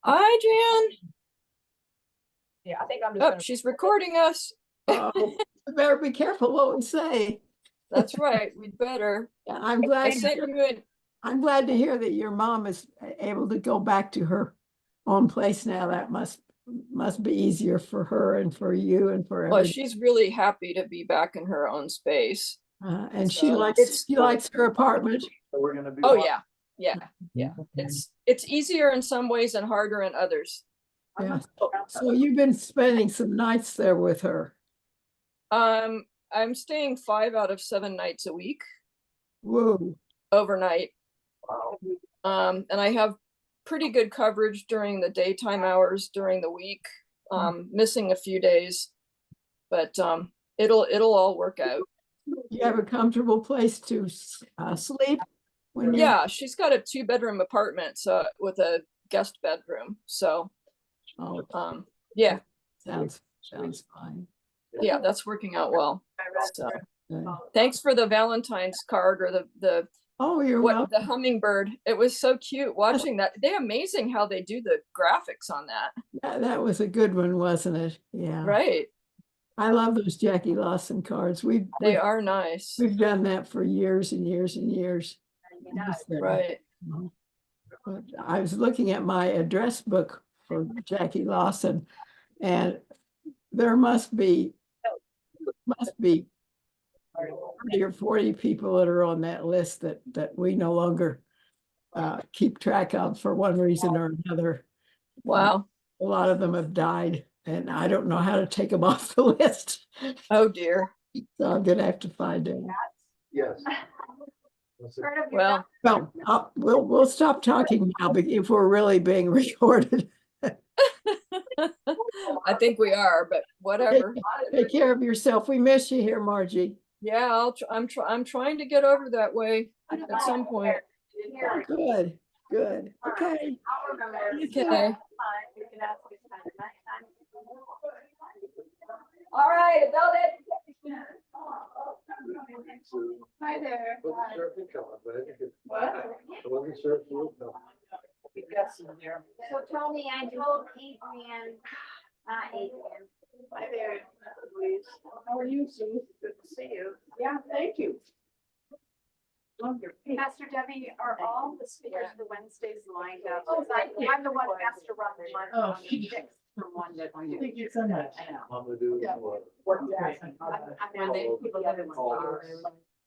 Hi, Jan. Yeah, I think I'm just Oh, gonna. she's recording us. Oh, we better be careful what we say. That's right. We'd better. Yeah, I sent you an. I'm glad to hear that your mom is able to go back to her own place now. That must be easier for her and for you and for Well, everybody. she's really happy to be back in her own space. And So she likes her apartment. So we're gonna be. Oh yeah. It's easier in some ways and harder in others. Yeah. So you've been spending some nights there with her. I'm staying 5 out of 7 nights a week Whoa. overnight. Wow. And I have pretty good coverage during the daytime hours during the week. Missing a few days, but it'll all work out. You have a comfortable place to sleep when you. Yeah, she's got a 2-bedroom apartment, so with a guest bedroom. So Oh, yeah, sounds fine. yeah, that's working out well. So Okay. thanks for the Valentine's card or the Oh, you're welcome. the hummingbird. It was so cute watching that. They're amazing how they do the graphics on that. That was a good one, wasn't it? Yeah. Right. I love those Jackie Lawson cards. They are nice. We've done that for years and years and years. Right. But I was looking at my address book for Jackie Lawson, and there must be 30 or 40 people that are on that list that we no longer keep track of for one reason or another. Wow. A lot of them have died, and I don't know how to take them off the list. Oh dear. So I'm gonna have to find it. Yes. Well, we'll stop talking now if we're really being recorded. I think we are, but whatever. Take care of yourself. We miss you here, Margie. Yeah, I'm trying to get over that way at some point. Good. Okay. Okay. All right, adult education. Hi there. Wasn't sure if you'd come, but I think it. What? I wasn't sure if you would come. So Tony, I told Adrian, Adrian. Hi there, Louise. How are you, Sue? Good to see you. Yeah, thank you. Love your pink. Pastor Debbie, are all the speakers for Wednesdays lined up? Oh, I'm the one who has to run the month. Oh. From one to one. Thank you so much. I'm gonna do. Yeah. what? Work that. I'm when they, people that are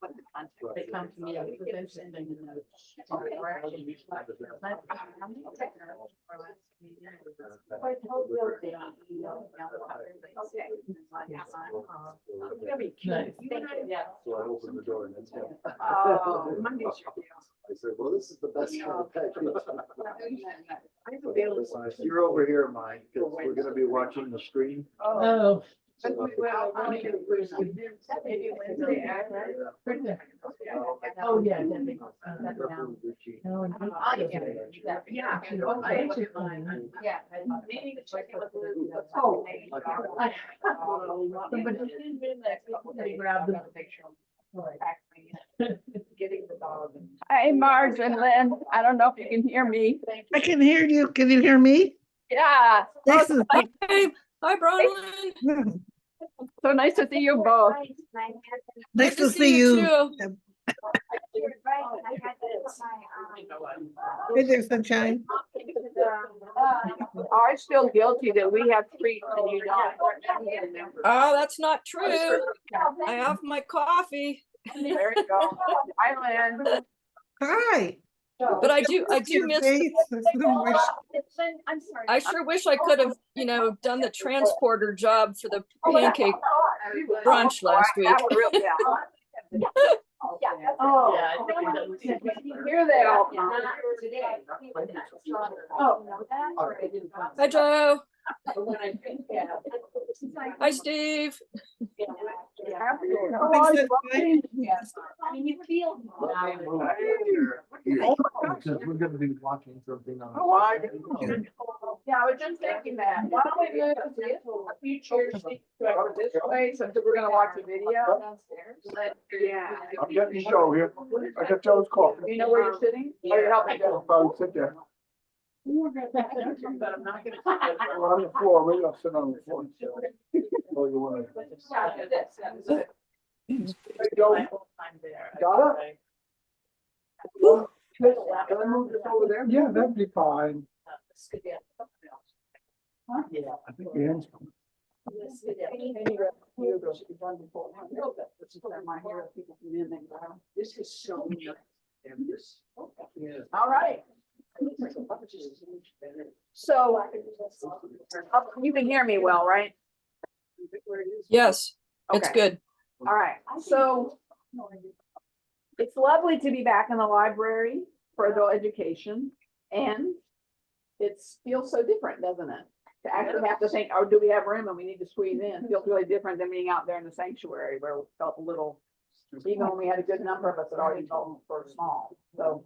what the contact. They come to me, they're sending a note. I told Will that, you know, okay. That'd be cute. Yeah. So I opened the door and it's him. Oh, Monday's your day off. I said, well, this is the best kind of package. I'm available. Listen, you're over here, Mike, because we're gonna be watching the screen. Oh. So, Maybe Wednesday. Oh, yeah. Yeah. Yeah. Oh. They grabbed the picture. Getting the dog. Hi, Marge and Lynn. I don't know if you can hear me. I can hear you. Can you hear me? Yeah, This is Hey, hi, Bronwyn. so nice to see you both. nice to see you. too. Hey there, sunshine. I feel guilty that we have treats and you don't. Oh, that's not true. I have my coffee, There you go. Hi, Lynn. Hi. but I do miss. I'm sorry. I sure wish I could have, done the transporter job for the pancake brunch last week. Oh, Yeah. here they are. Hi, Joe. Hi, Steve. I mean, you feel. Because we're gonna be watching something on. How are you? Yeah, I was just thinking that. Why don't we move a few chairs this way, since we're gonna watch a video? Yeah. I'm getting Joe here. I got Joe's coffee. You know where you're sitting? Or you're helping I'll Joe? probably sit there. But I'm not gonna. We're on the floor, maybe I'll sit on the floor. Oh, you wanna? There you go. Got it? Can I move this over there? Yeah, that'd be fine. Yeah. I think the end's coming. This is so. All right. So, you can hear me well, right? Yes, it's Okay. good. All right, so it's lovely to be back in the library for adult education, and it's feels so different, doesn't it? To actually have to think, oh, do we have room and we need to squeeze in? It feels really different than being out there in the sanctuary where we felt a little, even when we had a good number of us, it already felt sort of small, so.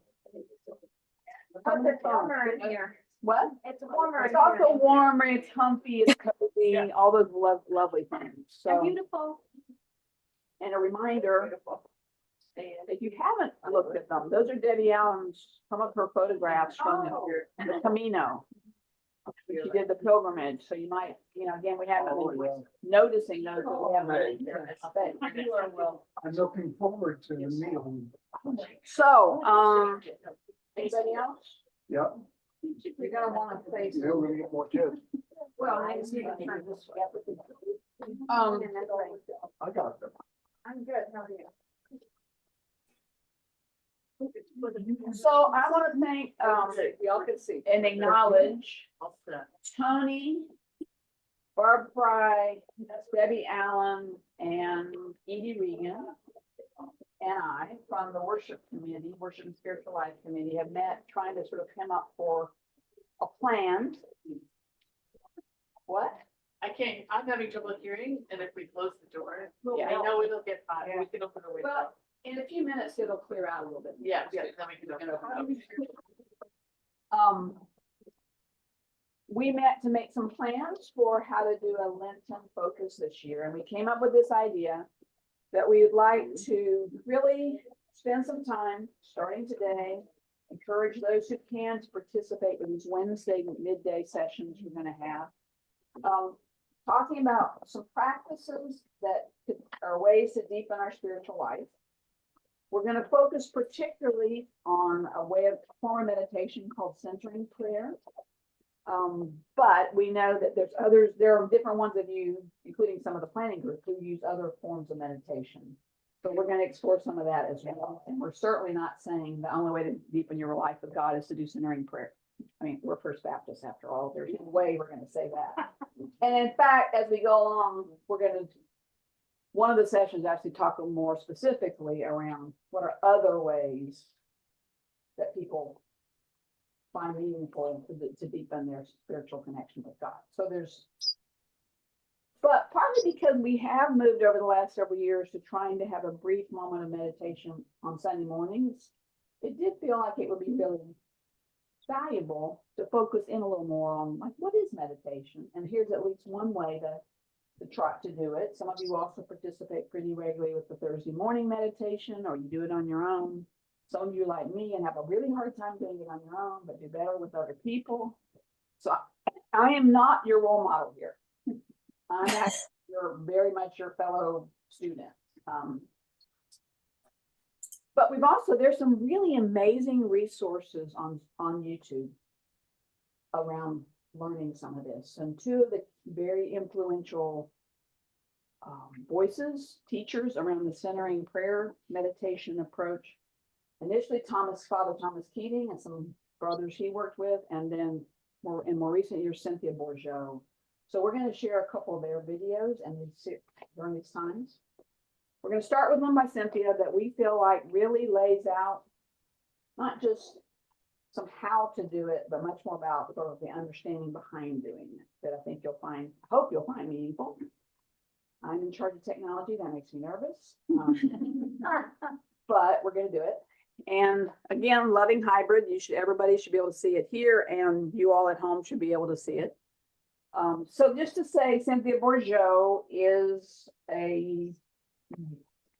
But it's warmer in here. What? It's warmer. It's also warmer, it's comfy, it's cozy, all those lovely things, And so. beautiful. And a reminder, if you haven't looked at them, those are Debbie Allen's, some of her photographs from the Camino. She did the pilgrimage, so you might, again, we haven't been noticing those, but we haven't. I'm looking forward to the meal. So, anybody else? Yeah, You're gonna wanna face. yeah, we're gonna get more kids. Well, I just need to turn this way. I got them. I'm good, how are you? So I want to thank, Y'all can see. and acknowledge Tony, Barb Fry, Debbie Allen, and Edie Regan. And I, from the worship committee, worship and spiritual life committee, have met trying to sort of come up for a plan. What? I'm having trouble hearing, and if we close the door, Yeah. I know it'll get hot, Yeah. we can open the window. Well, in a few minutes, it'll clear out a little bit. Yeah, then we can open it up. We met to make some plans for how to do a Lenten focus this year, and we came up with this idea that we would like to really spend some time, starting today, encourage those who can to participate with these Wednesday midday sessions we're gonna have. Talking about some practices that are ways to deepen our spiritual life. We're going to focus particularly on a form of meditation called centering prayer. But we know that there are different ones of you, including some of the planning group, who use other forms of meditation. So we're going to explore some of that as well. And we're certainly not saying the only way to deepen your life with God is to do centering prayer. I mean, we're First Baptist after all. There's no way we're going to say that. And in fact, as we go along, one of the sessions actually talk more specifically around what are other ways that people find meaningful to deepen their spiritual connection with God. But partly because we have moved over the last several years to trying to have a brief moment of meditation on Sunday mornings, it did feel like it would be really valuable to focus in a little more on what is meditation? And here's at least one way to try to do it. Some of you also participate pretty regularly with the Thursday morning meditation, or you do it on your own. Some of you like me and have a really hard time doing it on your own, but do better with other people. So I am not your role model here. I'm actually very much your fellow student. But there's some really amazing resources on YouTube around learning some of this. And two of the very influential teachers around the centering prayer meditation approach. Initially, Father Thomas Keating and some brothers he worked with, and then in more recent years, Cynthia Bourgeau. So we're going to share a couple of their videos during these times. We're going to start with one by Cynthia that we feel like really lays out not just some how to do it, but much more about sort of the understanding behind doing it that I hope you'll find meaningful. I'm in charge of technology. That makes me nervous. But we're going to do it. And again, loving hybrid, everybody should be able to see it here, and you all at home should be able to see it. So just to say, Cynthia Bourgeau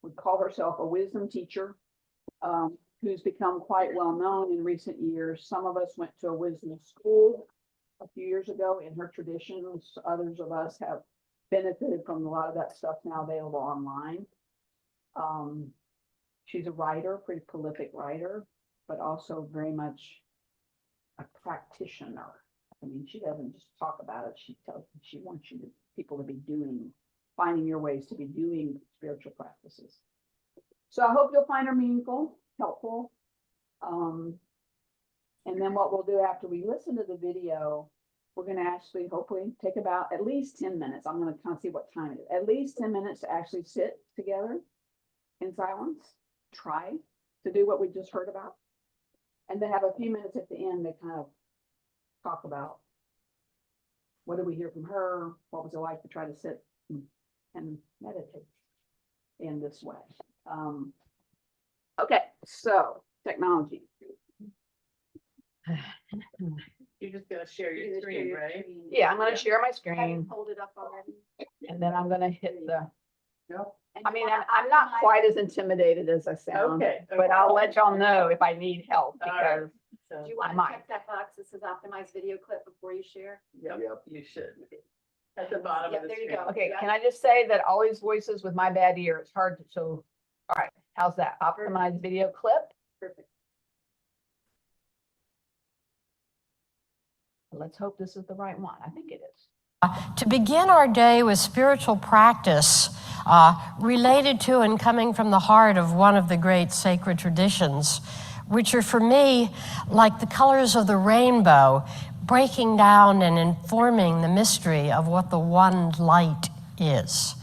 would call herself a wisdom teacher, who's become quite well known in recent years. Some of us went to a wisdom school a few years ago in her traditions. Others of us have benefited from a lot of that stuff now available online. She's a writer, pretty prolific writer, but also very much a practitioner. I mean, she doesn't just talk about it. She wants people to be finding your ways to be doing spiritual practices. So I hope you'll find her meaningful, helpful. And then what we'll do after we listen to the video, we're going to actually hopefully take about at least 10 minutes. I'm going to kind of see what time it is. At least 10 minutes to actually sit together in silence, try to do what we just heard about, and then have a few minutes at the end to kind of talk about what did we hear from her, what was it like to try to sit and meditate in this way. Okay, so technology. You're just gonna share your screen, right? Yeah, I'm gonna share my screen Hold it up already. and then I'm gonna hit the, Yep. I mean, I'm not quite as intimidated as I sound, Okay. but I'll let y'all know if I need help All right. because Do you I want to might. check that box that says optimized video clip before you share? Yep, Yep. you should. At the bottom Yep, of the there you screen. go. Okay, can I just say that all these voices with my bad ear, it's hard to, so, all right, how's that? Optimized video clip? Perfect. Let's hope this is the right one. I think it is. To begin our day with spiritual practice related to and coming from the heart of one of the great sacred traditions, which are for me like the colors of the rainbow, breaking down and informing the mystery of what the one light is.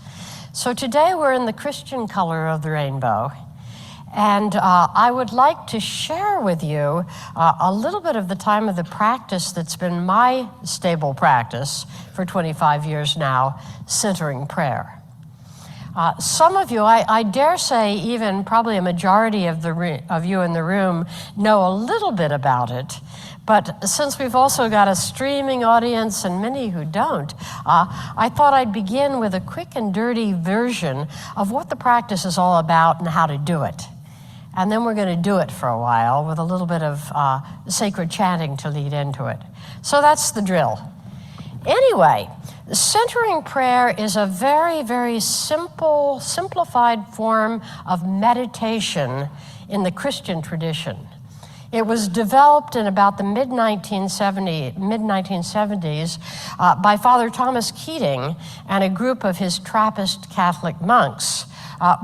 So today we're in the Christian color of the rainbow. And I would like to share with you a little bit of the time of the practice that's been my stable practice for 25 years now, centering prayer. Some of you, I dare say even probably a majority of you in the room know a little bit about it. But since we've also got a streaming audience and many who don't, I thought I'd begin with a quick and dirty version of what the practice is all about and how to do it. And then we're going to do it for a while with a little bit of sacred chanting to lead into it. So that's the drill. Anyway, centering prayer is a very, very simplified form of meditation in the Christian tradition. It was developed in about the mid-1970s by Father Thomas Keating and a group of his Trappist Catholic monks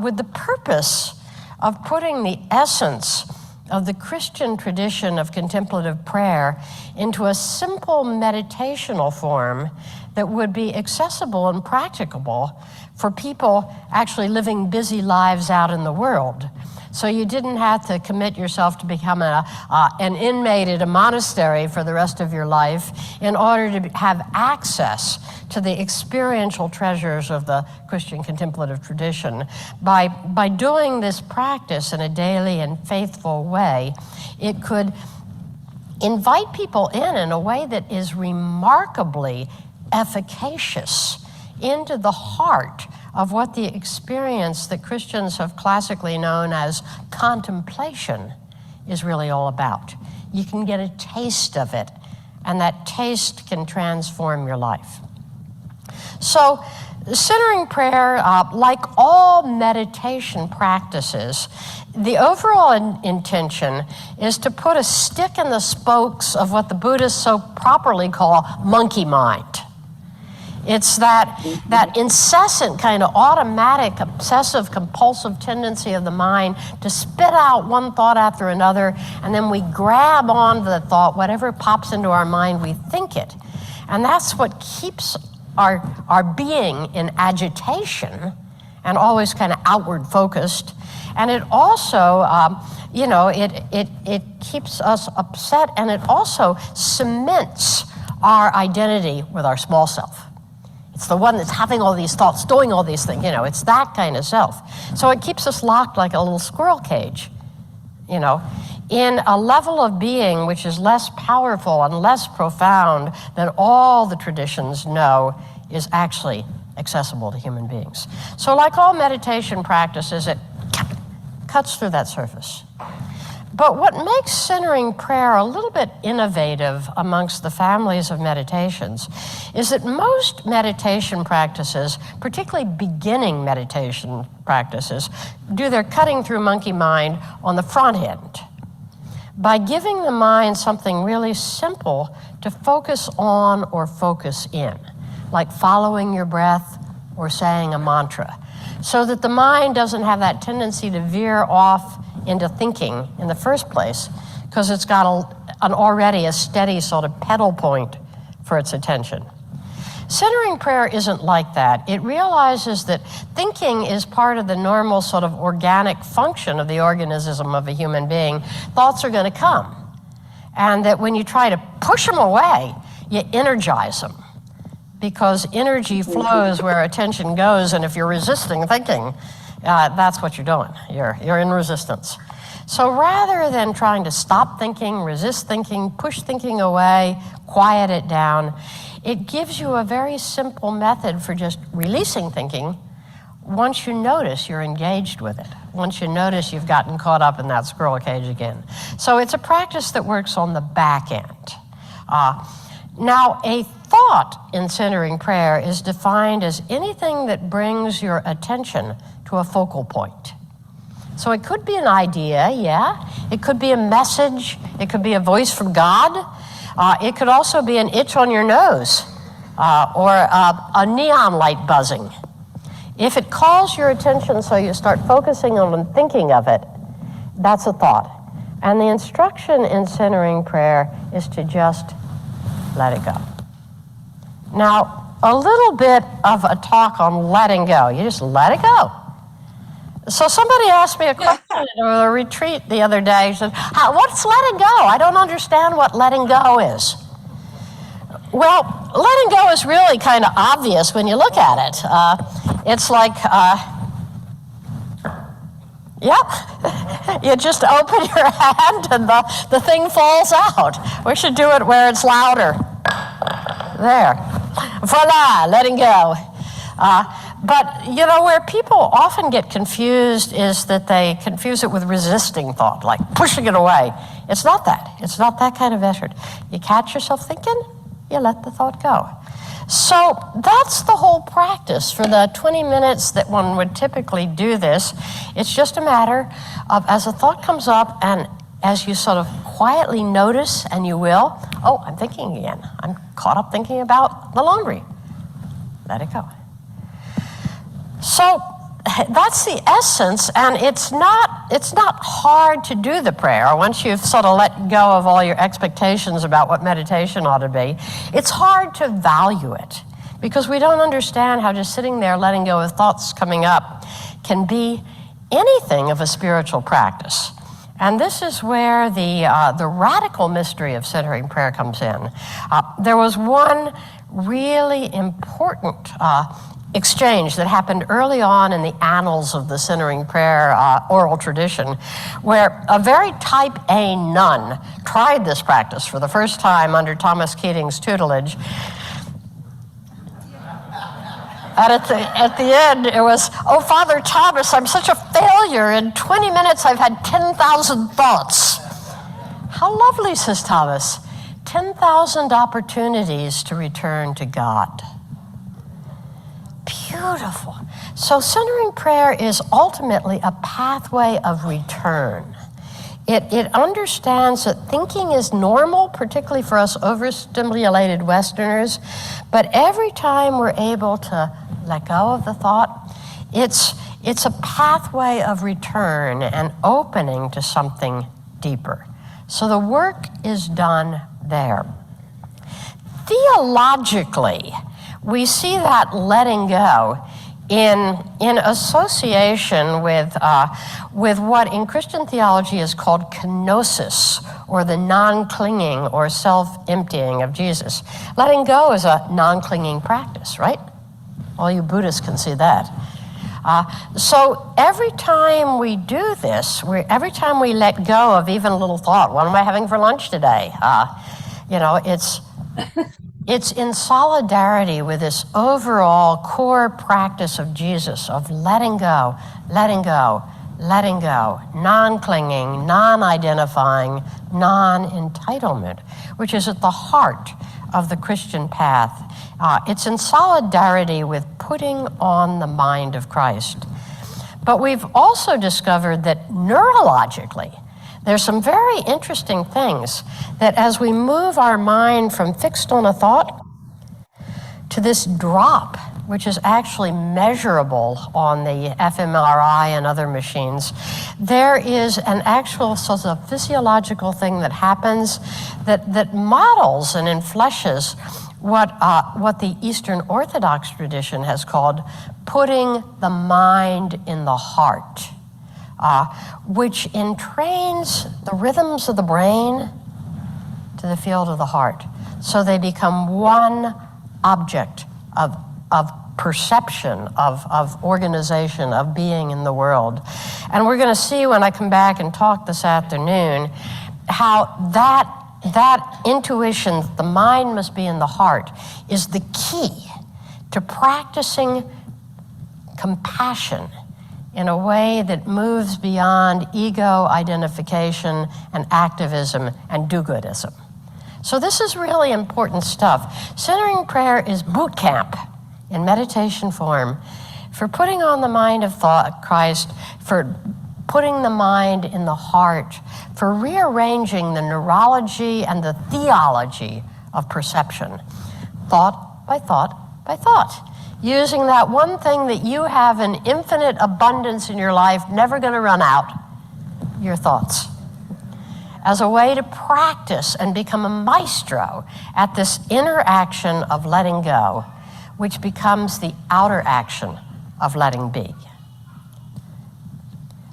with the purpose of putting the essence of the Christian tradition of contemplative prayer into a simple meditational form that would be accessible and practicable for people actually living busy lives out in the world. So you didn't have to commit yourself to become an inmate at a monastery for the rest of your life in order to have access to the experiential treasures of the Christian contemplative tradition. By doing this practice in a daily and faithful way, it could invite people in a way that is remarkably efficacious into the heart of what the experience that Christians have classically known as contemplation is really all about. You can get a taste of it, and that taste can transform your life. So, centering prayer, like all meditation practices, the overall intention is to put a stick in the spokes of what the Buddhists so properly call monkey mind. It's that incessant kind of automatic, obsessive, compulsive tendency of the mind to spit out one thought after another, and then we grab on to the thought, whatever pops into our mind, we think it. And that's what keeps our being in agitation and always kind of outward focused. And it also, it keeps us upset, and it also cements our identity with our small self. It's the one that's having all these thoughts, doing all these things, it's that kind of self. So it keeps us locked like a little squirrel cage, in a level of being which is less powerful and less profound than all the traditions know is actually accessible to human beings. So like all meditation practices, it cuts through that surface. But what makes centering prayer a little bit innovative amongst the families of meditations is that most meditation practices, particularly beginning meditation practices, do their cutting through monkey mind on the front end by giving the mind something really simple to focus on or focus in, like following your breath or saying a mantra, so that the mind doesn't have that tendency to veer off into thinking in the first place, because it's got an already a steady sort of pedal point for its attention. Centering prayer isn't like that. It realizes that thinking is part of the normal sort of organic function of the organism of a human being. Thoughts are going to come. And that when you try to push them away, you energize them, because energy flows where attention goes, and if you're resisting thinking, that's what you're doing. You're in resistance. So rather than trying to stop thinking, resist thinking, push thinking away, quiet it down, it gives you a very simple method for just releasing thinking once you notice you're engaged with it, once you notice you've gotten caught up in that squirrel cage again. So it's a practice that works on the back end. Now, a thought in centering prayer is defined as anything that brings your attention to a focal point. So it could be an idea, yeah. It could be a message. It could be a voice from God. It could also be an itch on your nose or a neon light buzzing. If it calls your attention so you start focusing on and thinking of it, that's a thought. And the instruction in centering prayer is to just let it go. Now, a little bit of a talk on letting go. You just let it go. So somebody asked me a question at a retreat the other day. He said, what's letting go? I don't understand what letting go is. Well, letting go is really kind of obvious when you look at it. It's like, yep, you just open your hand and the thing falls out. We should do it where it's louder. There. Voila, letting go. But, you know, where people often get confused is that they confuse it with resisting thought, like pushing it away. It's not that. It's not that kind of effort. You catch yourself thinking, you let the thought go. So that's the whole practice. For the 20 minutes that one would typically do this, it's just a matter of, as a thought comes up and as you sort of quietly notice, and you will, oh, I'm thinking again. I'm caught up thinking about the laundry. Let it go. So that's the essence, and it's not hard to do the prayer once you've sort of let go of all your expectations about what meditation ought to be. It's hard to value it because we don't understand how just sitting there letting go of thoughts coming up can be anything of a spiritual practice. And this is where the radical mystery of centering prayer comes in. There was one really important exchange that happened early on in the annals of the centering prayer oral tradition, where a very type A nun tried this practice for the first time under Thomas Keating's tutelage. And at the end, it was, oh, Father Thomas, I'm such a failure. In 20 minutes, I've had 10,000 thoughts. How lovely, says Thomas. 10,000 opportunities to return to God. Beautiful. So centering prayer is ultimately a pathway of return. It understands that thinking is normal, particularly for us overstimulated Westerners, but every time we're able to let go of the thought, it's a pathway of return and opening to something deeper. So the work is done there. Theologically, we see that letting go in association with what in Christian theology is called kenosis, or the non-clinging or self-emptying of Jesus. Letting go is a non-clinging practice, right? All you Buddhists can see that. So every time we do this, every time we let go of even a little thought, what am I having for lunch today? It's in solidarity with this overall core practice of Jesus, of letting go, letting go, letting go, non-clinging, non-identifying, non-entitlement, which is at the heart of the Christian path. It's in solidarity with putting on the mind of Christ. But we've also discovered that neurologically, there's some very interesting things that as we move our mind from fixed on a thought to this drop, which is actually measurable on the fMRI and other machines, there is an actual sort of physiological thing that happens that models and enfleshes what the Eastern Orthodox tradition has called putting the mind in the heart, which entrains the rhythms of the brain to the field of the heart. So they become one object of perception, of organization, of being in the world. And we're going to see when I come back and talk this afternoon how that intuition, the mind must be in the heart, is the key to practicing compassion in a way that moves beyond ego identification and activism and do-goodism. So this is really important stuff. Centering prayer is boot camp in meditation form for putting on the mind of Christ, for putting the mind in the heart, for rearranging the neurology and the theology of perception, thought by thought by thought, using that one thing that you have in infinite abundance in your life, never going to run out, your thoughts, as a way to practice and become a maestro at this inner action of letting go, which becomes the outer action of letting be.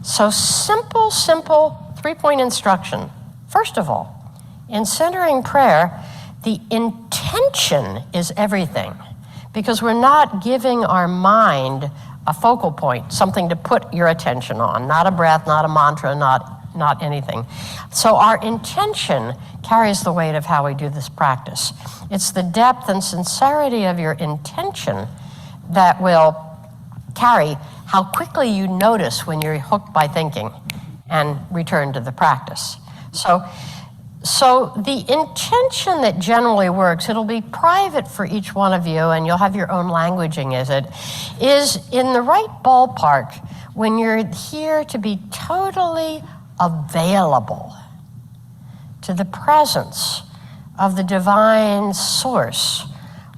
So simple 3-point instruction. First of all, in centering prayer, the intention is everything, because we're not giving our mind a focal point, something to put your attention on, not a breath, not a mantra, not anything. So our intention carries the weight of how we do this practice. It's the depth and sincerity of your intention that will carry how quickly you notice when you're hooked by thinking and return to the practice. So the intention that generally works, it'll be private for each one of you, and you'll have your own languaging as it, is in the right ballpark when you're here to be totally available to the presence of the divine source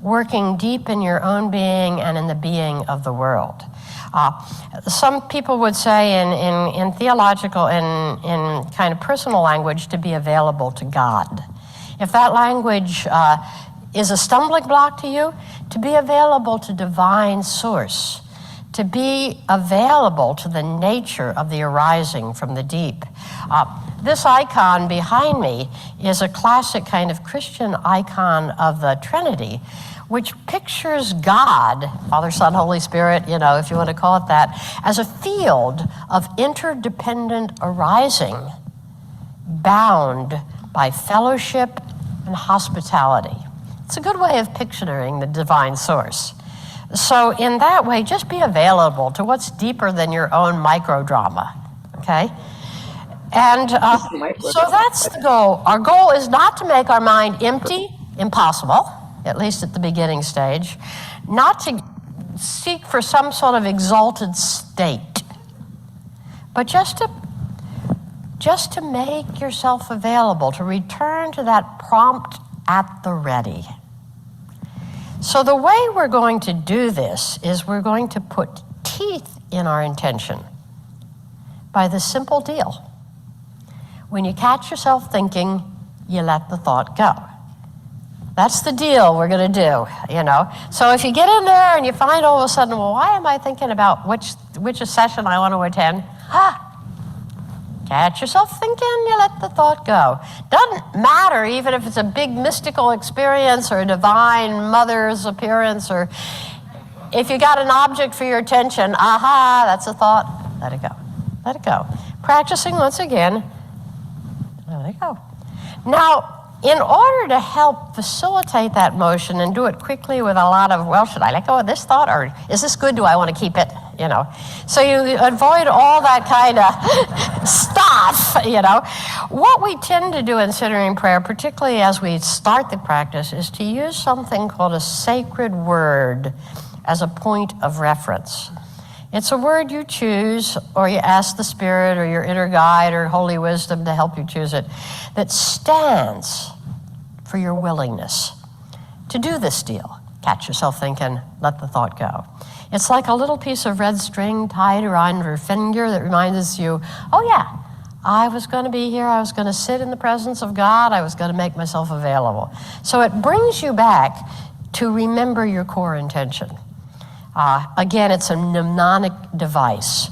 working deep in your own being and in the being of the world. Some people would say in theological, in kind of personal language, to be available to God. If that language is a stumbling block to you, to be available to divine source, to be available to the nature of the arising from the deep. This icon behind me is a classic kind of Christian icon of the Trinity, which pictures God, Father, Son, Holy Spirit, if you want to call it that, as a field of interdependent arising, bound by fellowship and hospitality. It's a good way of picturing the divine source. So in that way, just be available to what's deeper than your own microdrama, okay? And so that's the goal. Our goal is not to make our mind empty, impossible, at least at the beginning stage, not to seek for some sort of exalted state, but just to make yourself available, to return to that prompt at the ready. So the way we're going to do this is we're going to put teeth in our intention by the simple deal. When you catch yourself thinking, you let the thought go. That's the deal we're going to do, So if you get in there and you find all of a sudden, well, why am I thinking about which session I want to attend? Catch yourself thinking, you let the thought go. Doesn't matter even if it's a big mystical experience or a divine mother's appearance, or if you got an object for your attention, that's a thought, let it go. Let it go. Practicing once again, let it go. Now, in order to help facilitate that motion and do it quickly with a lot of, well, should I let go of this thought, or is this good, do I want to keep it? you know. So you avoid all that kind of stuff, you know. What we tend to do in centering prayer, particularly as we start the practice, is to use something called a sacred word as a point of reference. It's a word you choose, or you ask the Spirit or your inner guide or holy wisdom to help you choose it, that stands for your willingness to do this deal. Catch yourself thinking, let the thought go. It's like a little piece of red string tied around your finger that reminds you, oh yeah, I was going to be here, I was going to sit in the presence of God, I was going to make myself available. So it brings you back to remember your core intention. Again, it's a mnemonic device.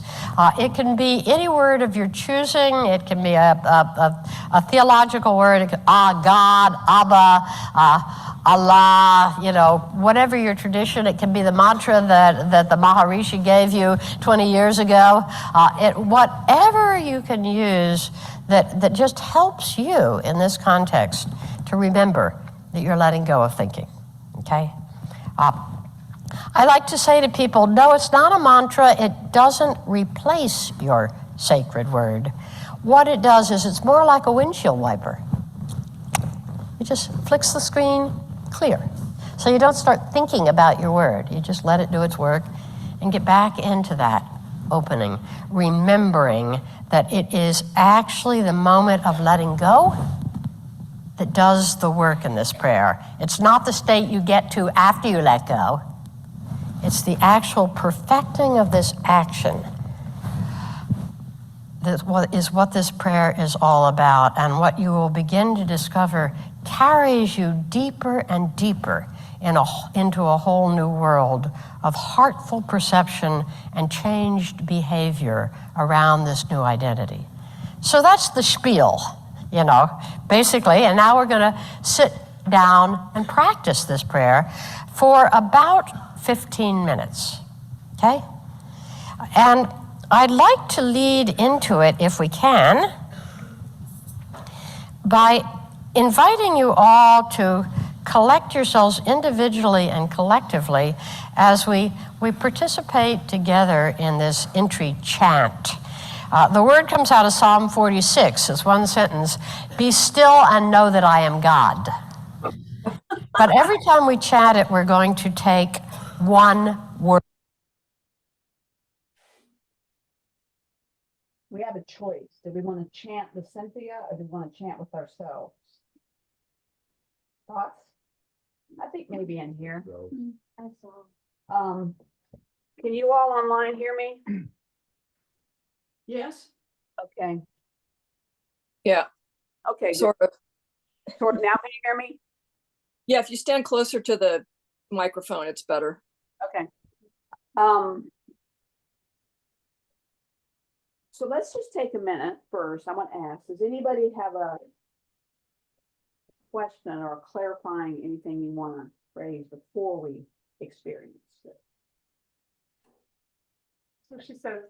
It can be any word of your choosing. It can be a theological word, it can, God, Abba, Allah, you know, whatever your tradition. It can be the mantra that the Maharishi gave you 20 years ago. Whatever you can use that just helps you in this context to remember that you're letting go of thinking, okay? I like to say to people, no, it's not a mantra. It doesn't replace your sacred word. What it does is it's more like a windshield wiper. It just flicks the screen clear. So you don't start thinking about your word. You just let it do its work and get back into that opening, remembering that it is actually the moment of letting go that does the work in this prayer. It's not the state you get to after you let go. It's the actual perfecting of this action that is what this prayer is all about, and what you will begin to discover carries you deeper and deeper into a whole new world of heartful perception and changed behavior around this new identity. So that's the spiel, you know, basically, and now we're going to sit down and practice this prayer for about 15 minutes, okay? And I'd like to lead into it, if we can, by inviting you all to collect yourselves individually and collectively as we participate together in this entry chant. The word comes out of Psalm 46. It's one sentence: be still and know that I am God. But every time we chant it, we're going to take one word. We have a choice. Do we want to chant with Cynthia or do we want to chant with ourselves? Thoughts? I think maybe in here. I saw. Can you all online hear me? Yes. Okay. Yeah, Okay. Good. sort of. Now can you hear me? Yeah, if you stand closer to the microphone, it's better. Okay. So let's just take a minute first. I want to ask, does anybody have a question or clarifying anything you want to raise before we experience it? So she says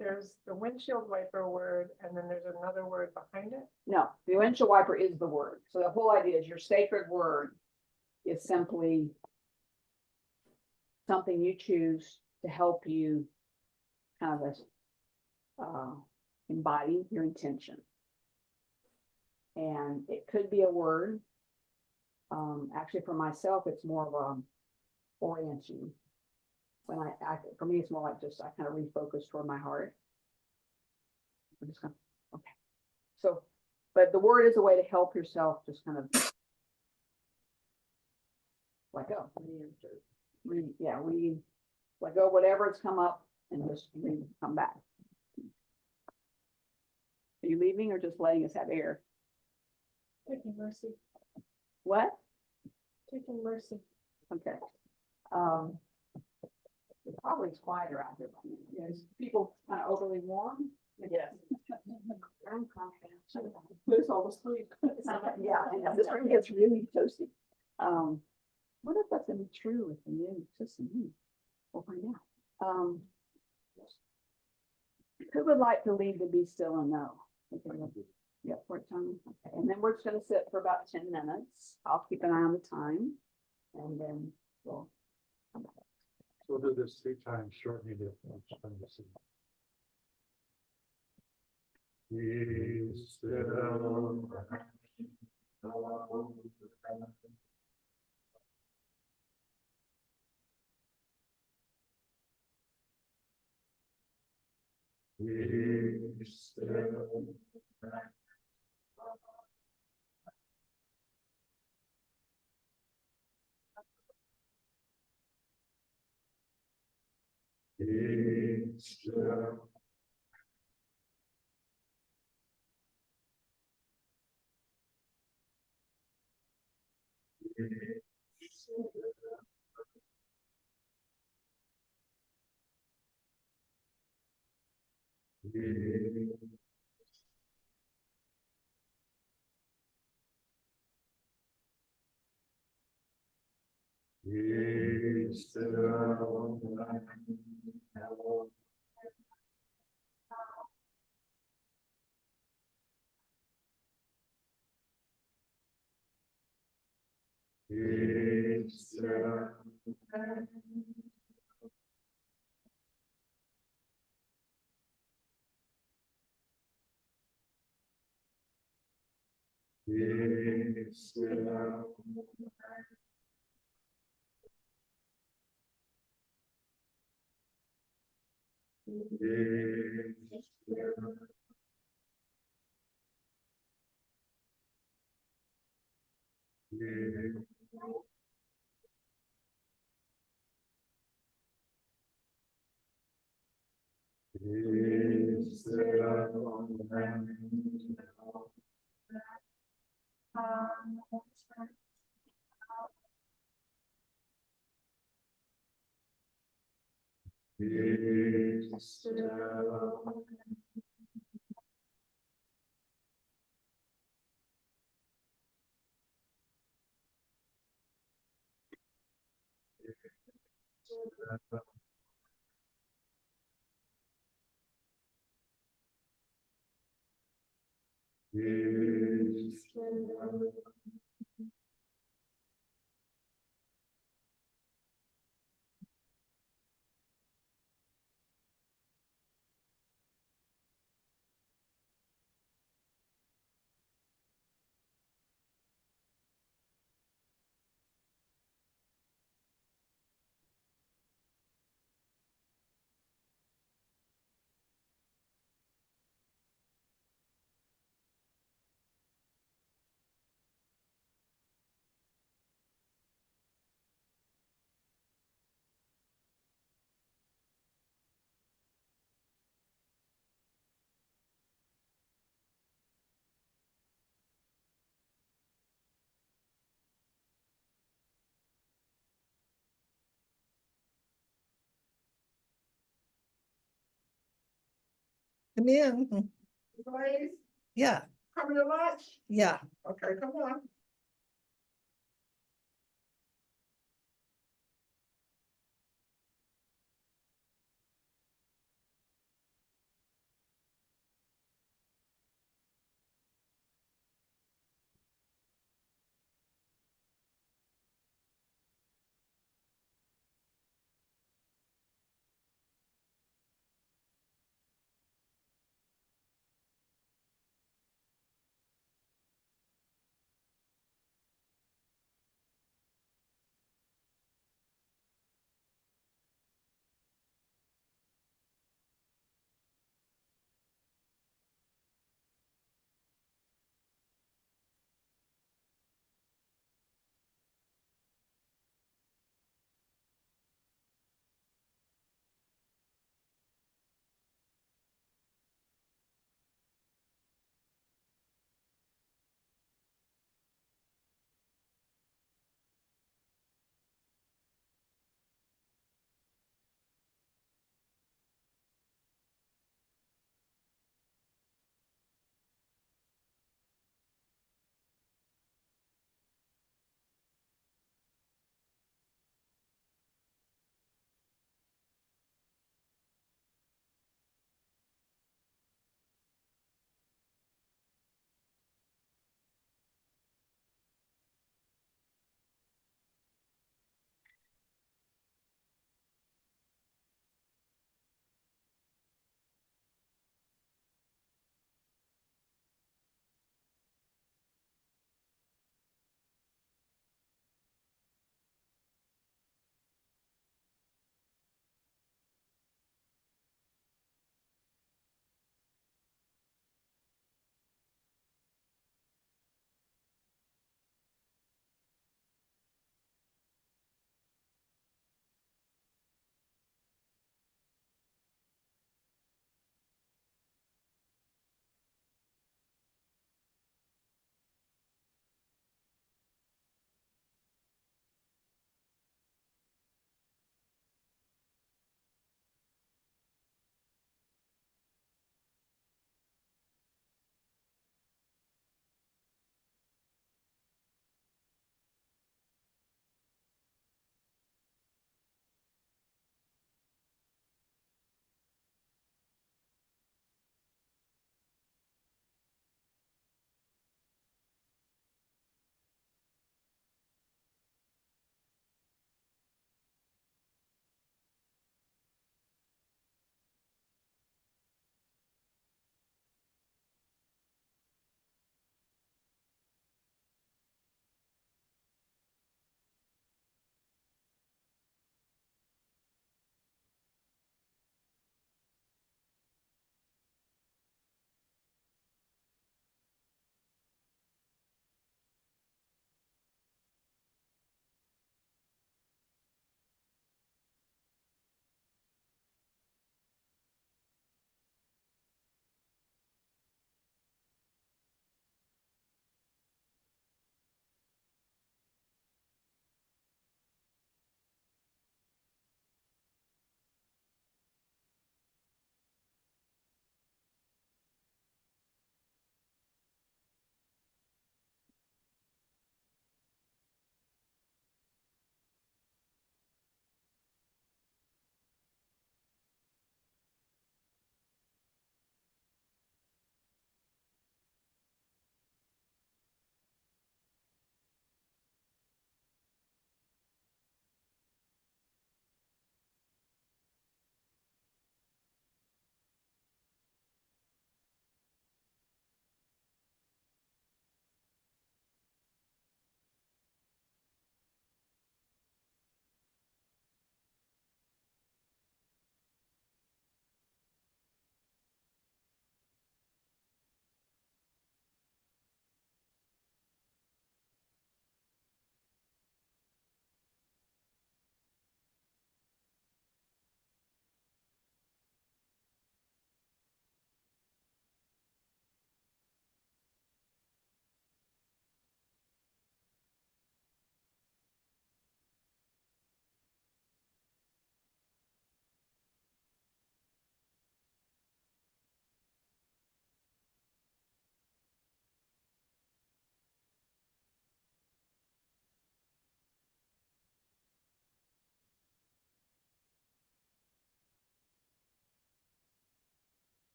there's the windshield wiper word and then there's another word behind it. No, the windshield wiper is the word. So the whole idea is your sacred word is simply something you choose to help you kind of embody your intention. And it could be a word. Actually, for myself, it's more of a orienting. When for me, it's more like just I kind of refocus toward my heart. I'm just gonna, okay. So, but the word is a way to help yourself just kind of let go. Let go whatever's come up and just come back. Are you leaving or just letting us have air? Taking mercy. What? Taking mercy. Okay. It probably is quieter out here. Yes. People kind of overly warm. Yes. I'm confident. Where's all the sleep? Yeah, I know. This room gets really toasty. What if that's gonna be true with the new system? We'll find out. Who would like to leave to be still and know? Yeah, for time. Okay, and then we're just gonna sit for about 10 minutes. I'll keep an eye on the time, and then we'll come back. So we'll do this 3 times, shorten it. Be still. Be still. Be still. Be still. Be still. Be still. Be still. Be still. Be still. Be still. Come in. Please, Yeah, coming to lunch? yeah. Okay, come on.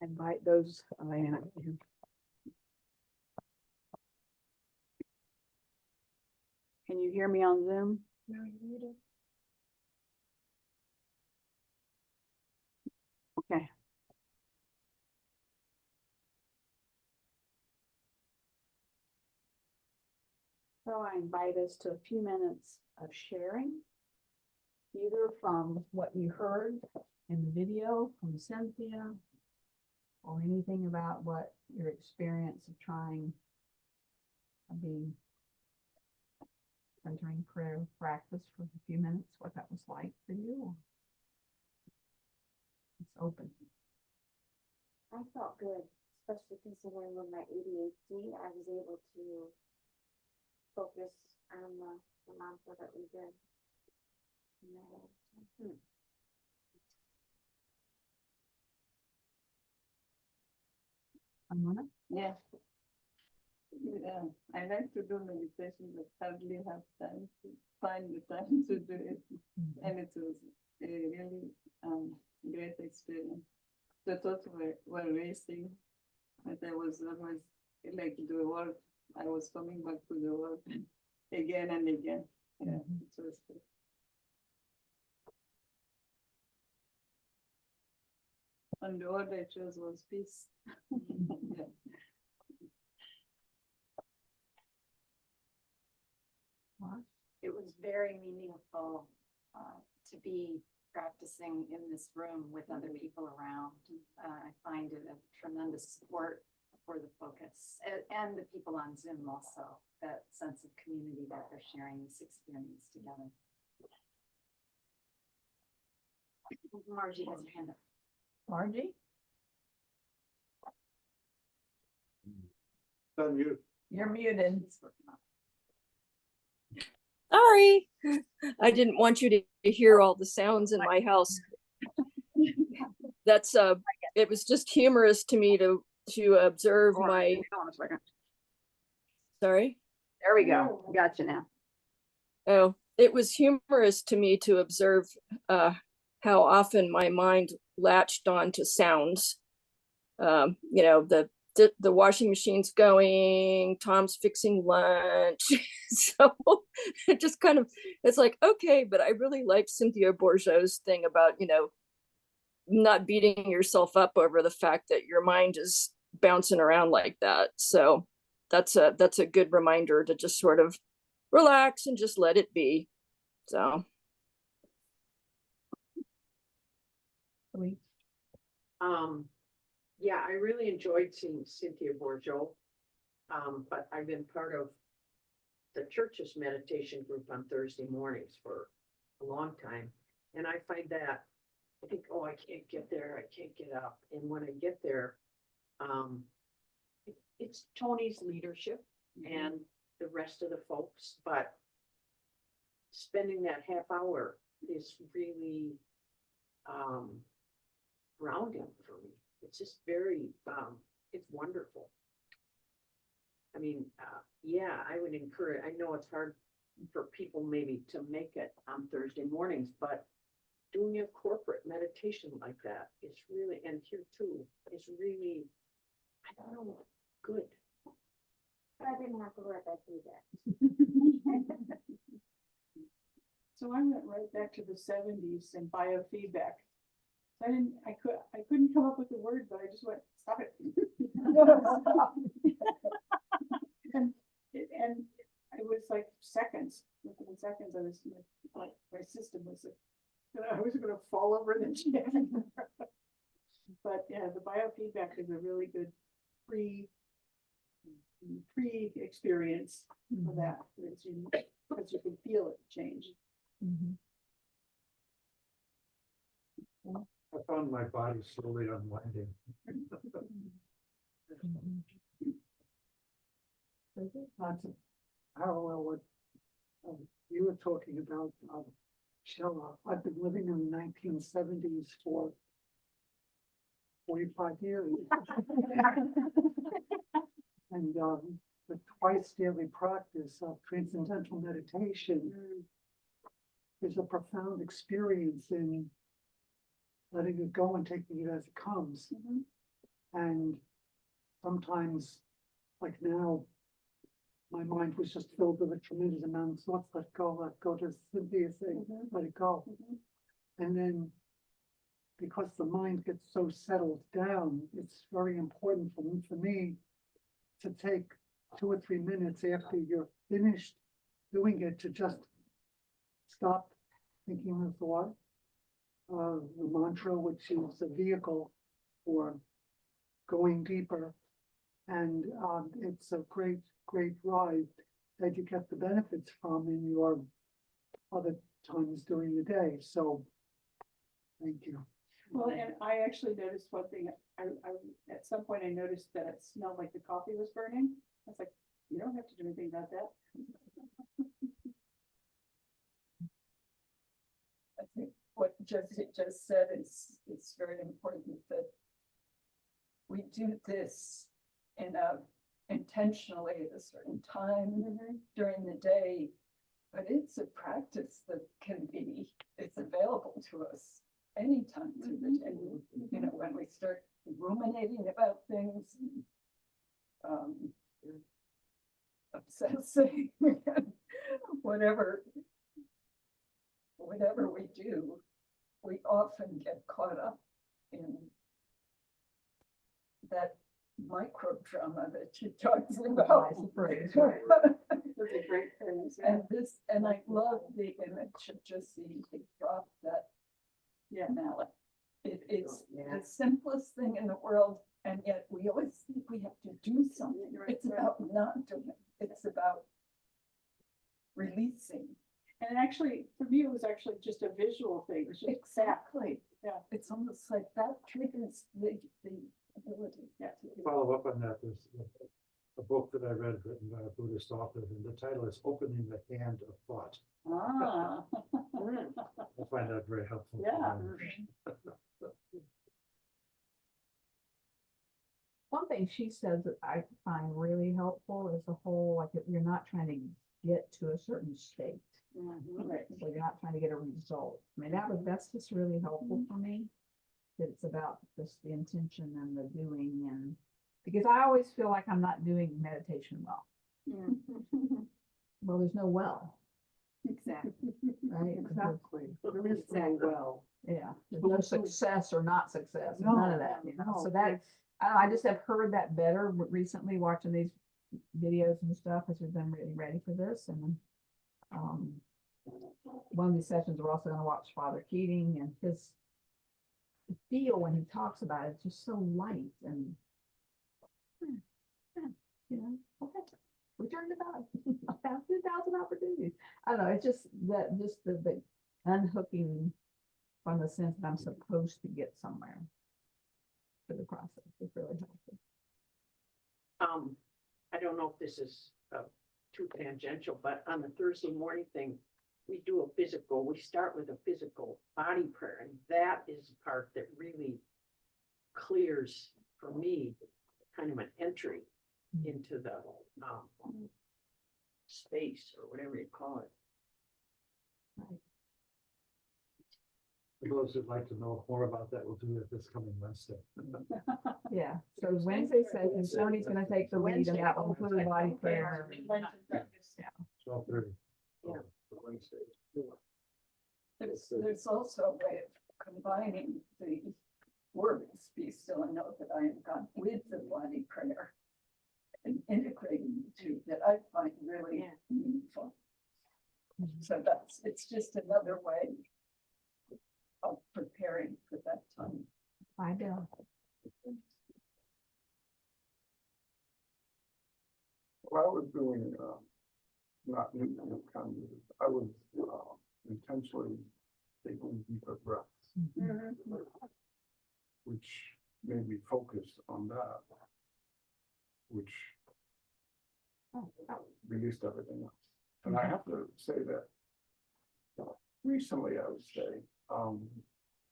invite those, can you hear me on Zoom? Okay. So I invite us to a few minutes of sharing, either from what you heard in the video from Cynthia, or anything about what your experience of trying being entering prayer practice for a few minutes, what that was like for you. It's open. I felt good, especially considering with my ADHD, I was able to focus on the mantra that we did. Amana? Yeah. Yeah, I like to do meditation, but hardly have time to find the time to do it. And it was a really great experience. The thoughts were racing, but I was always like the work. I was coming back to the work again and again. Yeah, it was good. And the word I chose was peace. Yeah. It was very meaningful to be practicing in this room with other people around. I find it a tremendous support for the focus and the people on Zoom also, that sense of community that they're sharing this experience together. Margie has her hand up. Margie? Unmute. You're muted. Sorry, I didn't want you to hear all the sounds in my house. That's it was just humorous to me to observe my. Sorry. There we go. Gotcha now. Oh, it was humorous to me to observe how often my mind latched on to sounds. You know, the washing machine's going, Tom's fixing lunch. So it just kind of, it's like, okay, but I really like Cynthia Bourgeau's thing about, you know, not beating yourself up over the fact that your mind is bouncing around like that. So that's a good reminder to just sort of relax and just let it be. So. Yeah, I really enjoyed seeing Cynthia Bourgeau. But I've been part of the church's meditation group on Thursday mornings for a long time. And I find that I think, oh, I can't get there. I can't get up. And when I get there, it's Tony's leadership and the rest of the folks, but spending that half hour is really grounding for me. It's just very, it's wonderful. I mean, yeah, I would encourage, I know it's hard for people maybe to make it on Thursday mornings, but doing a corporate meditation like that is really, and here too, is really, I don't know, good. But I didn't have to work, I do that. So I went right back to the 70s and biofeedback. I couldn't come up with the word, but I just went, stop it. and it was like seconds, within seconds, I was like, my system was like, I was gonna fall over the chair. But yeah, the biofeedback is a really good pre-experience for that, because you can feel it change. I found my body slowly unwinding. I don't know what you were talking about, Shella. I've been living in the 1970s for 45 years. And the twice daily practice of transcendental meditation is a profound experience in letting it go and taking it as it comes. And sometimes, like now, my mind was just filled with a tremendous amount of thoughts, let go, just Cynthia saying, let it go. And then, because the mind gets so settled down, it's very important for me to take 2 or 3 minutes after you're finished doing it to just stop thinking the thought, the mantra, which is a vehicle for going deeper. And it's a great ride that you get the benefits from in your other times during the day. So thank you. Well, and I actually noticed one thing. I at some point I noticed that it smelled like the coffee was burning. I was like, you don't have to do anything about that. I think what Jesse just said is very important, that we do this intentionally at a certain time during the day, but it's a practice that it's available to us anytime through the day. You know, when we start ruminating about things, obsessing, whatever we do, we often get caught up in that micro drama that she talks about. And I love the image of just seeing the drop that mallet. It is the simplest thing in the world, and yet we always think we have to do something. It's about not doing it. It's about releasing. And actually, for me, it was actually just a visual thing. It was just, Exactly. Yeah. It's almost like that triggers the ability. yeah. Follow up on that, there's a book that I read written by a Buddhist author, and the title is Opening the Hand of Thought. Ah. I find that very helpful. Yeah. One thing she says that I find really helpful is the whole, like, if you're not trying to get to a certain state. Right. So you're not trying to get a result. I mean, that's just really helpful for me. That it's about just the intention and the doing, and because I always feel like I'm not doing meditation well. Well, there's no well, Exactly. right? Exactly. There is no well. Yeah, there's no success or not success, No, none of that, you know, no, so that, I just have heard that better recently watching these videos and stuff as we've been really ready for this. And one of these sessions we're also going to watch Father Keating, and his feel when he talks about it, it's just so light and you know, okay, return to God. I have 2,000 opportunities. I don't know, it's just that, just the unhooking from the sense that I'm supposed to get somewhere for the process is really helpful. I don't know if this is too tangential, but on the Thursday morning thing, we do a physical, we start with a physical body prayer, and that is the part that really clears, for me, kind of an entry into the space, or whatever you call it. For those who'd like to know more about that, we'll do it this coming Wednesday. Yeah, so Wednesday session, Tony's gonna take the lead and that will include body prayer. Yeah. 12:30. Yeah. Wednesday. There's also a way of combining the words, be still and know that I am God, with the body prayer, and integrating the two, that I find really meaningful. So it's just another way of preparing for that time. I do. Well, I was doing, not new kind of, I was intentionally taking deeper breaths, which made me focus on that, which released everything else. And I have to say that recently, I would say,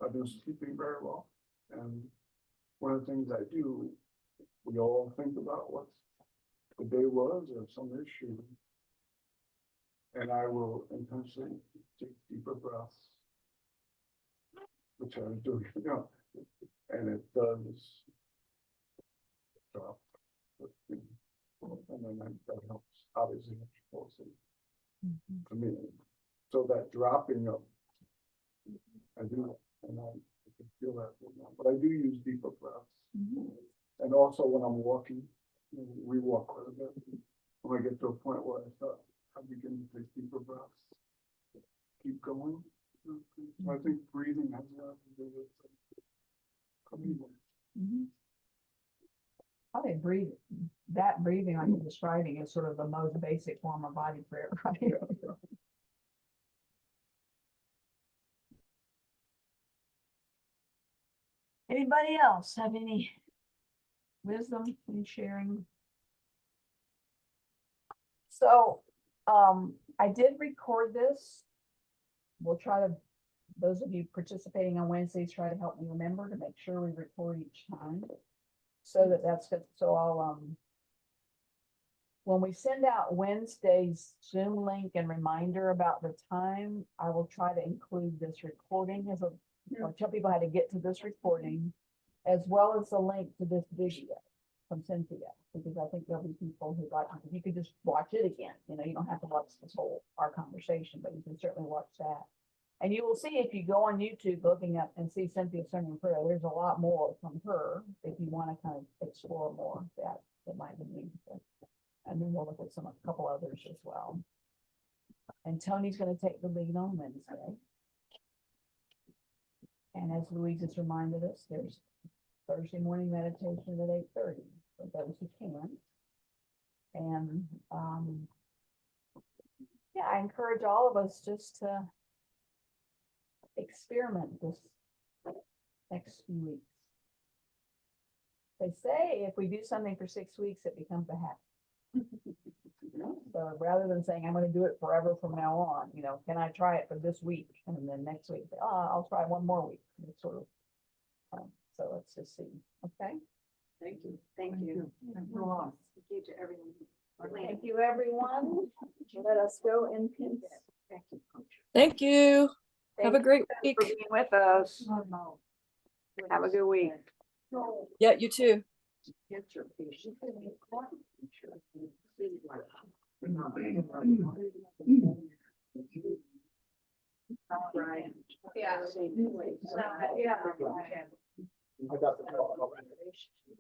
I've been sleeping very well. And one of the things I do, we all think about what the day was or some issue. And I will intentionally take deeper breaths, which I was doing, you know, and it does drop. And then that helps, obviously, for me. So that dropping of, I do, and I can feel that, but I do use deeper breaths. And also when I'm walking, we walk quite a bit. When I get to a point where I start, I begin to take deeper breaths. Keep going. I think breathing has a lot to do with I think breathing like you're describing is sort of the most basic form of body prayer, right? Anybody else have any wisdom in sharing? So, I did record this. We'll try to, those of you participating on Wednesdays, try to help me remember to make sure we record each time. So that's good. So I'll, when we send out Wednesday's Zoom link and reminder about the time, I will try to include this recording as a, or tell people how to get to this recording, as well as the link to this video from Cynthia, because I think there'll be people who like, you could just watch it again, you know, you don't have to watch this whole, our conversation, but you can certainly watch that. And you will see if you go on YouTube looking up and see Cynthia Sermon Prayer, there's a lot more from her if you want to kind of explore more that might be meaningful. And then we'll look at a couple others as well. And Tony's going to take the lead on Wednesday. And as Louise has reminded us, there's Thursday morning meditation at 8:30 for those who can. And yeah, I encourage all of us just to experiment this next few weeks. They say if we do something for 6 weeks, it becomes a habit. So rather than saying, I'm going to do it forever from now on, you know, can I try it for this week? And then next week, say, oh, I'll try one more week. It's sort of, so let's just see. Okay. Thank you. Thank you. Thank you all. Thank you to everyone. Thank you, everyone. Let us go in peace. Thank you. Have a Thank great you week. for being with us. Have a good week. Yeah, you too. Get your patient. Brian. Yeah. Same place. Yeah. I got the call already.